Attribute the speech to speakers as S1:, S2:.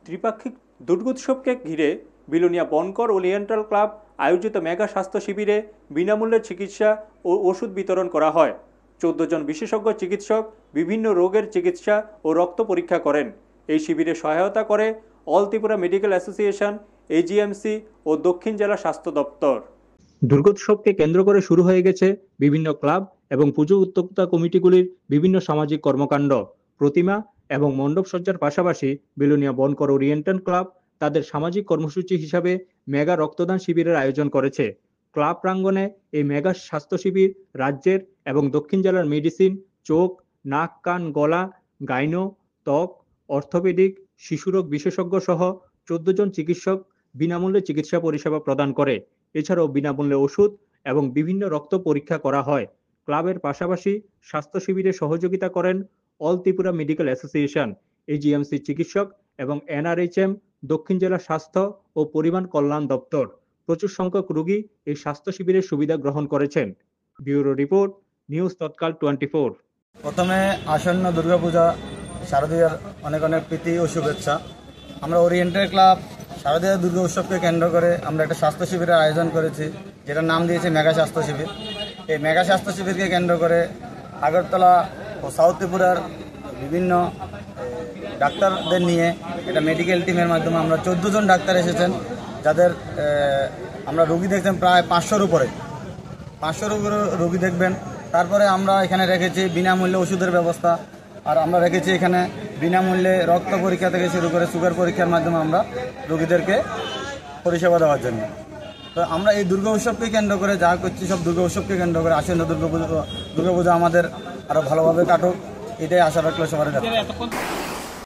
S1: ত্রিপাক্ষিক দুর্গোৎসবকে ঘিরে Belonia বনকর oriental club আয়োজিত mega স্বাস্থ্য শিবিরে বিনামূল্যে চিকিৎসা ও ওষুধ বিতরণ করা হয়। 14 জন বিশেষজ্ঞ চিকিৎসক বিভিন্ন রোগের চিকিৎসা ও রক্ত পরীক্ষা করেন। এই শিবিরে সহায়তা করে all Tripura medical association, AGMC ও দক্ষিণ জেলা স্বাস্থ্য দপ্তর। দুর্গোৎসবকে কেন্দ্র করে শুরু হয়ে গেছে বিভিন্ন ক্লাব এবং পুজো উদ্যোক্তা কমিটিগুলির বিভিন্ন সামাজিক কর্মকাণ্ড। প্রতিমা এবং মণ্ডপ সজ্জার পাশাপাশি বিলোনিয়া বনকর ওরিয়েন্টাল ক্লাব তাদের সামাজিক কর্মসূচি হিসাবে মেগা রক্তদান শিবিরের আয়োজন করেছে। ক্লাব প্রাঙ্গণে এই মেগা স্বাস্থ্য শিবির রাজ্যের এবং দক্ষিণ জেলার মেডিসিন, চোখ, নাক, কান, গলা, গাইনো, ত্বক, অর্থোপেডিক, শিশুরোগ বিশেষজ্ঞ সহ 14 জন চিকিৎসক বিনামূল্যে চিকিৎসা পরিষেবা প্রদান করে। এছাড়াও বিনামূল্যে ওষুধ এবং বিভিন্ন রক্ত পরীক্ষা করা হয়। ক্লাবের পাশাপাশি স্বাস্থ্য শিবিরে সহযোগিতা করেন all Tripura medical association, AGMC চিকিৎসক এবং এনআরএইচএম দক্ষিণ জেলা স্বাস্থ্য ও পরিবার কল্যাণ দপ্তর। প্রচুর সংখ্যক রোগী এই স্বাস্থ্য শিবিরের সুবিধা গ্রহণ করেছেন। ব্যুরো রিপোর্ট, নিউজ তৎকাল 24।
S2: প্রথমে আসন্ন দুর্গাপূজা শারদীয়ার অনেক অনেক প্রীতি ও শুভেচ্ছা। আমরা ওরিয়েন্টাল ক্লাব শারদীয় দুর্গা উৎসবকে কেন্দ্র করে আমরা একটা স্বাস্থ্য শিবিরের আয়োজন করেছি, যেটার নাম দিয়েছে মেগা স্বাস্থ্য শিবির। এই মেগা স্বাস্থ্য শিবিরকে কেন্দ্র করে আগরতলা ও সাউথ ত্রিপুরার বিভিন্ন ডাক্তারদের নিয়ে একটা মেডিকেল টিমের মাধ্যমে আমরা 14 জন ডাক্তার এসেছেন, যাদের আমরা রোগী দেখছেন প্রায় 500-র উপরে। 500-র উপরে রোগী দেখবেন। তারপরে আমরা এখানে রেখেছি বিনামূল্যে ওষুধের ব্যবস্থা, আর আমরা রেখেছি এখানে বিনামূল্যে রক্ত পরীক্ষা থেকে শুরু করে সুগার পরীক্ষার মাধ্যমে আমরা রোগীদেরকে পরিষেবা দেওয়ার জন্য। তো আমরা এই দুর্গা উৎসবকে কেন্দ্র করে যা করছি, সব দুর্গা উৎসবকে কেন্দ্র করে আসন্ন দুর্গাপূজা আমাদের আরও ভালোভাবে কাটুক, এটাই আশা রাখলে সবার কাছে।